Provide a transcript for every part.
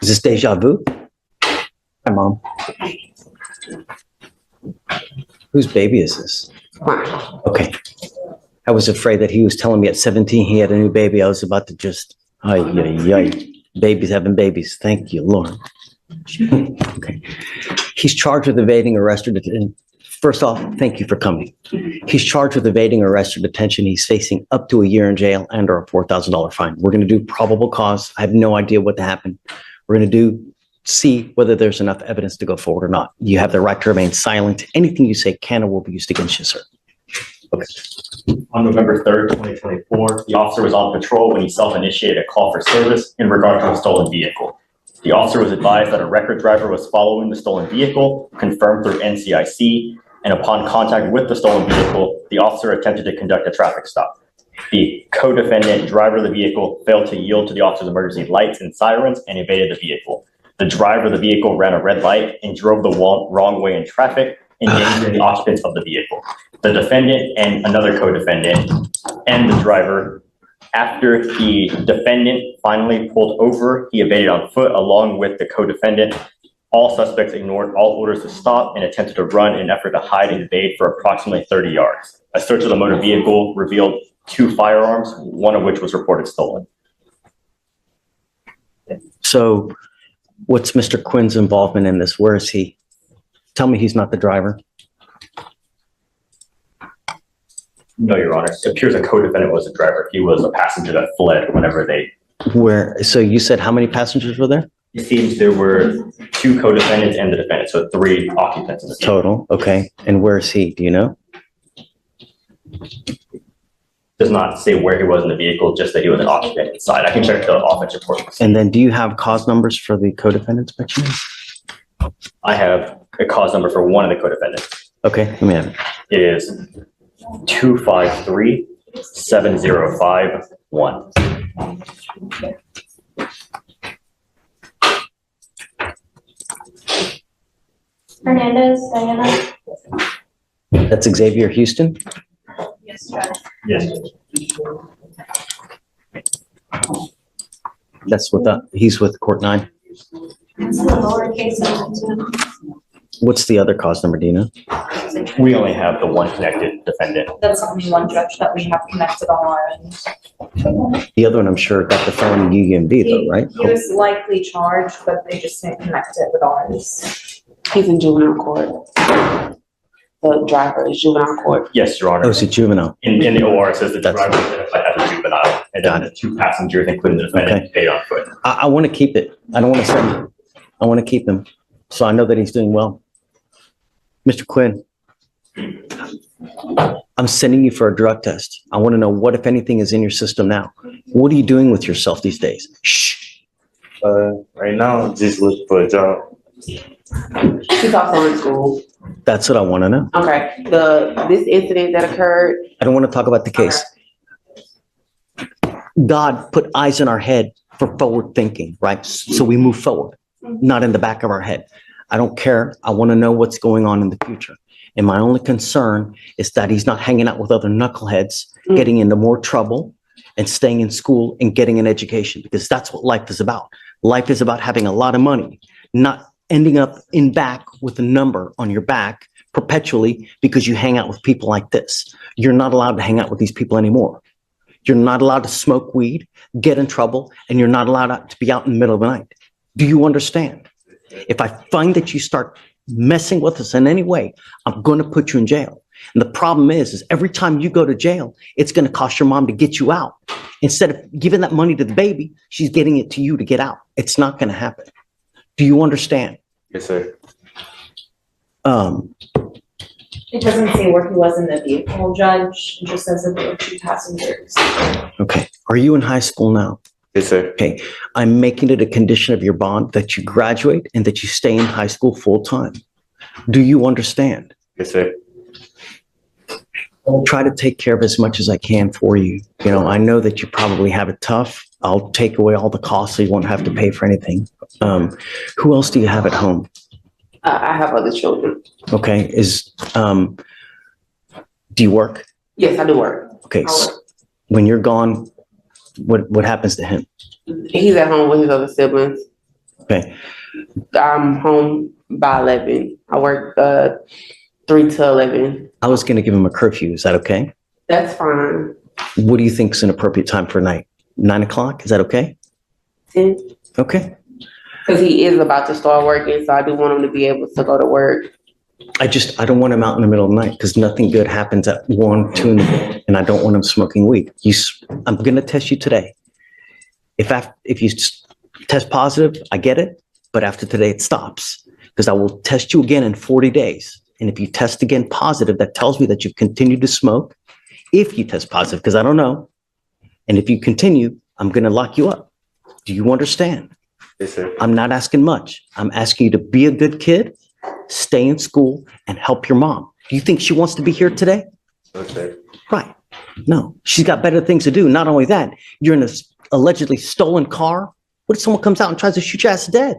this deja vu? Hi, Mom. Whose baby is this? Okay. I was afraid that he was telling me at 17 he had a new baby. I was about to just, babies having babies. Thank you, Lord. Okay. He's charged with evading arrest or detention. First off, thank you for coming. He's charged with evading arrest or detention. He's facing up to a year in jail and or a $4,000 fine. We're going to do probable cause. I have no idea what happened. We're going to see whether there's enough evidence to go forward or not. You have the right to remain silent. Anything you say can or will be used against you, sir. Okay. On November 3rd, 2024, the officer was on patrol when he self-initiated a call for service in regard to a stolen vehicle. The officer was advised that a record driver was following the stolen vehicle, confirmed through NCIC, and upon contact with the stolen vehicle, the officer attempted to conduct a traffic stop. The co-defendant, driver of the vehicle, failed to yield to the officer's emergency lights and sirens and evaded the vehicle. The driver of the vehicle ran a red light and drove the wrong way in traffic, endangering the occupants of the vehicle. The defendant and another co-defendant and the driver, after the defendant finally pulled over, he evaded on foot along with the co-defendant. All suspects ignored all orders to stop and attempted to run in an effort to hide and evade for approximately 30 yards. A search of the motor vehicle revealed 2 firearms, one of which was reported stolen. So what's Mr. Quinn's involvement in this? Where is he? Tell me he's not the driver. No, Your Honor. It appears a co-defendant was the driver. He was a passenger that fled whenever they... So you said how many passengers were there? It seems there were 2 co-defendants and the defendant, so 3 occupants in the vehicle. Total, okay. And where is he? Do you know? Does not say where he was in the vehicle, just that he was an occupant inside. I can check the offense report. And then do you have cause numbers for the co-defendants by chance? I have a cause number for one of the co-defendants. Okay, let me have it. It is 253-7051. Hernandez, Diana? That's Xavier Houston? Yes, Judge. Yes. That's he's with Court 9. It's the lowercase n. What's the other cause number, do you know? We only have the one connected defendant. That's only one judge that we have connected on our end. The other one, I'm sure, got the felony UUMB though, right? He was likely charged, but they just didn't connect it with ours. He's in juvenile court. The driver is juvenile court. Yes, Your Honor. Oh, it's a juvenile. In the OR, it says the That's- driver was identified as a juvenile, and then the 2 passengers, including the defendant, paid on foot. I want to keep it. I don't want to send him. I want to keep him. So I know that he's doing well. Mr. Quinn, I'm sending you for a drug test. I want to know what, if anything, is in your system now. What are you doing with yourself these days? Shh. Right now, just looking for a job. He's also in school. That's what I want to know. Okay, this incident that occurred. I don't want to talk about the case. God put eyes in our head for forward thinking, right? So we move forward, not in the back of our head. I don't care. I want to know what's going on in the future. And my only concern is that he's not hanging out with other knuckleheads, getting into more trouble and staying in school and getting an education, because that's what life is about. Life is about having a lot of money, not ending up in back with a number on your back perpetually because you hang out with people like this. You're not allowed to hang out with these people anymore. You're not allowed to smoke weed, get in trouble, and you're not allowed to be out in the middle of the night. Do you understand? If I find that you start messing with us in any way, I'm going to put you in jail. And the problem is every time you go to jail, it's going to cost your mom to get you out. Instead of giving that money to the baby, she's getting it to you to get out. It's not going to happen. Do you understand? Yes, sir. It doesn't say where he was in the vehicle, Judge. It just says that there were 2 passengers. Okay. Are you in high school now? Yes, sir. Okay. I'm making it a condition of your bond that you graduate and that you stay in high school full time. Do you understand? Yes, sir. I'll try to take care of as much as I can for you. You know, I know that you probably have it tough. I'll take away all the costs so you won't have to pay for anything. Who else do you have at home? I have other children. Okay. Do you work? Yes, I do work. Okay. So when you're gone, what happens to him? He's at home with his other siblings. Okay. I'm home by 11. I work 3 to 11. I was going to give him a curfew. Is that okay? That's fine. What do you think is an appropriate time for night? 9 o'clock? Is that okay? 10. Okay. Because he is about to start working, so I do want him to be able to go to work. I don't want him out in the middle of the night because nothing good happens at 1, 2 in the morning, and I don't want him smoking weed. I'm going to test you today. If you test positive, I get it, but after today it stops because I will test you again in 40 days. And if you test again positive, that tells me that you've continued to smoke. If you test positive, because I don't know, and if you continue, I'm going to lock you up. Do you understand? Yes, sir. I'm not asking much. I'm asking you to be a good kid, stay in school, and help your mom. Do you think she wants to be here today? Okay. Right. No, she's got better things to do. Not only that, you're in a allegedly stolen car. What if someone comes out and tries to shoot your ass dead?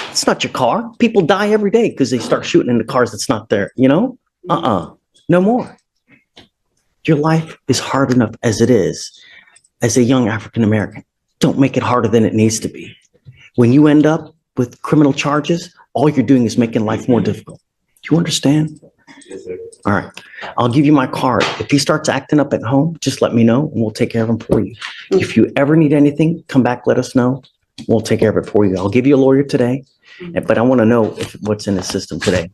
It's not your car. People die every day because they start shooting into cars that's not there, you know? No more. Your life is hard enough as it is. As a young African American, don't make it harder than it needs to be. When you end up with criminal charges, all you're doing is making life more difficult. Do you understand? Yes, sir. All right. I'll give you my card. If he starts acting up at home, just let me know and we'll take care of him for you. If you ever need anything, come back, let us know. We'll take care of it for you. I'll give you a lawyer today, but I want to know what's in his system today.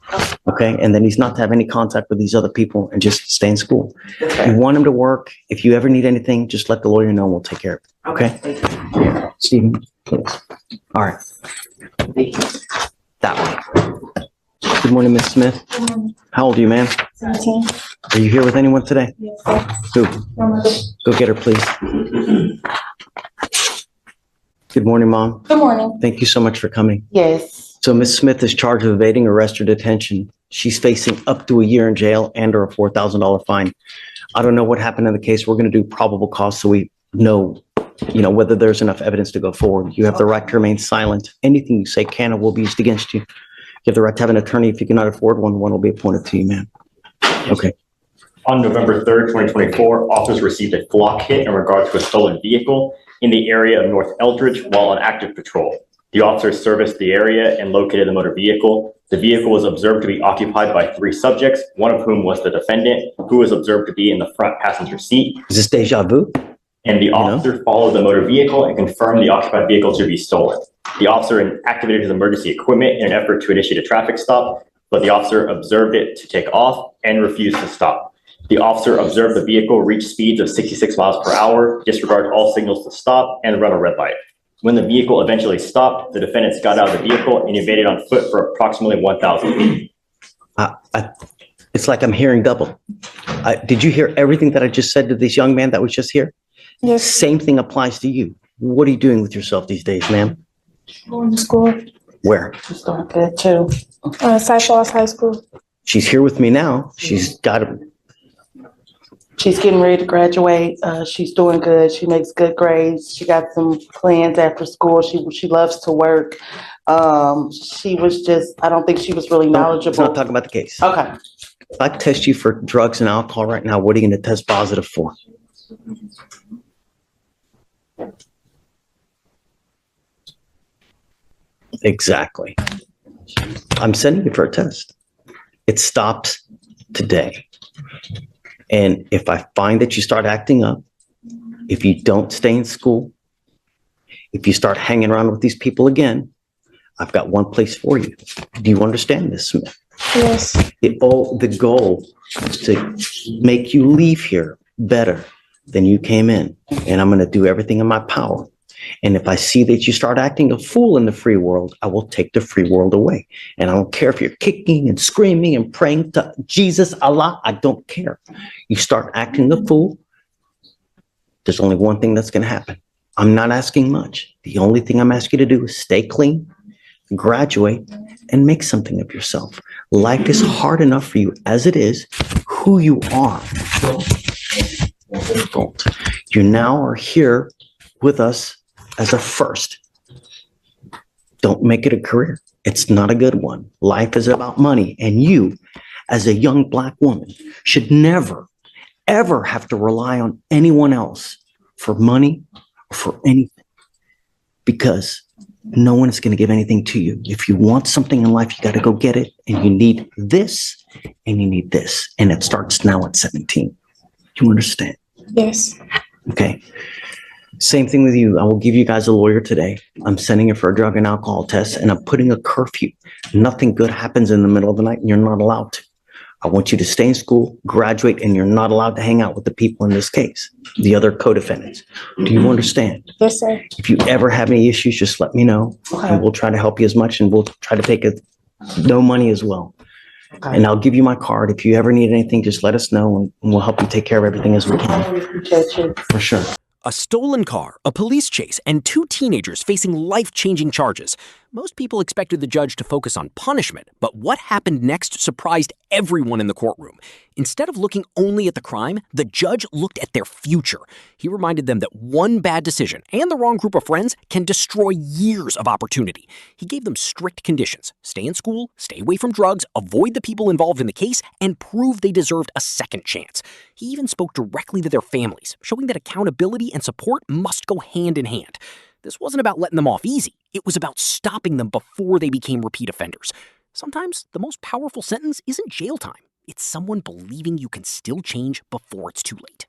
Okay. And then he's not to have any contact with these other people and just stay in school. You want him to work. If you ever need anything, just let the lawyer know and we'll take care of it. Okay. Stephen, please. All right. That way. Good morning, Miss Smith. How old are you, ma'am? 17. Are you here with anyone today? Yes, sir. Who? My mother. Go get her, please. Good morning, Mom. Good morning. Thank you so much for coming. Yes. So Miss Smith is charged with evading arrest or detention. She's facing up to a year in jail and or a $4,000 fine. I don't know what happened in the case. We're going to do probable cause so we know, whether there's enough evidence to go forward. You have the right to remain silent. Anything you say can or will be used against you. You have the right to have an attorney. If you cannot afford one will be appointed to you, ma'am. Okay. On November 3rd, 2024, officers received a flock hit in regard to a stolen vehicle in the area of North Eldridge while on active patrol. The officers serviced the area and located the motor vehicle. The vehicle was observed to be occupied by 3 subjects, one of whom was the defendant, who was observed to be in the front passenger seat. Is this deja vu? And the officer followed the motor vehicle and confirmed the occupied vehicle to be stolen. The officer activated his emergency equipment in an effort to initiate a traffic stop, but the officer observed it to take off and refused to stop. The officer observed the vehicle reach speeds of 66 miles per hour, disregard all signals to stop, and run a red light. When the vehicle eventually stopped, the defendants got out of the vehicle and evaded on foot for approximately 1,000 feet. It's like I'm hearing double. Did you hear everything that I just said to this young man that was just here? Yes. Same thing applies to you. What are you doing with yourself these days, ma'am? Going to school. Where? She's doing good too. Cyclops High School. She's here with me now. She's got a She's getting ready to graduate. She's doing good. She makes good grades. She got some plans after school. She loves to work. She was just, I don't think she was really Let's not knowledgeable. talk about the case. Okay. If I test you for drugs and alcohol right now, what are you going to test positive for? Exactly. I'm sending you for a test. It stops today. And if I find that you start acting up, if you don't stay in school, if you start hanging around with these people again, I've got one place for you. Do you understand this, Smith? Yes. The goal is to make you leave here better than you came in. And I'm going to do everything in my power. And if I see that you start acting a fool in the free world, I will take the free world away. And I don't care if you're kicking and screaming and praying to Jesus, Allah, I don't care. You start acting a fool, there's only one thing that's going to happen. I'm not asking much. The only thing I'm asking you to do is stay clean, graduate, and make something of yourself. Life is hard enough for you as it is. Who you are. Difficult. You now are here with us as a first. Don't make it a career. It's not a good one. Life is about money. And you, as a young Black woman, should never, ever have to rely on anyone else for money or for anything. Because No one is going to give anything to you. If you want something in life, you got to go get it. And you need this and you need this. And it starts now at 17. You understand? Yes. Okay. Same thing with you. I will give you guys a lawyer today. I'm sending you for a drug and alcohol test and I'm putting a curfew. Nothing good happens in the middle of the night and you're not allowed to. I want you to stay in school, graduate, and you're not allowed to hang out with the people in this case, the other co-defendants. Do you understand? Yes, sir. If you ever have any issues, just let me know Okay. and we'll try to help you as much and we'll try to take it, no money as well. Okay. And I'll give you my card. If you ever need anything, just let us know and we'll help you take care of everything as we I can, really appreciate you. for sure. A stolen car, a police chase, and 2 teenagers facing life-changing charges. Most people expected the judge to focus on punishment, but what happened next surprised everyone in the courtroom. Instead of looking only at the crime, the judge looked at their future. He reminded them that one bad decision and the wrong group of friends can destroy years of opportunity. He gave them strict conditions: stay in school, stay away from drugs, avoid the people involved in the case, and prove they deserved a second chance. He even spoke directly to their families, showing that accountability and support must go hand in hand. This wasn't about letting them off easy. It was about stopping them before they became repeat offenders. Sometimes the most powerful sentence isn't jail time. It's someone believing you can still change before it's too late.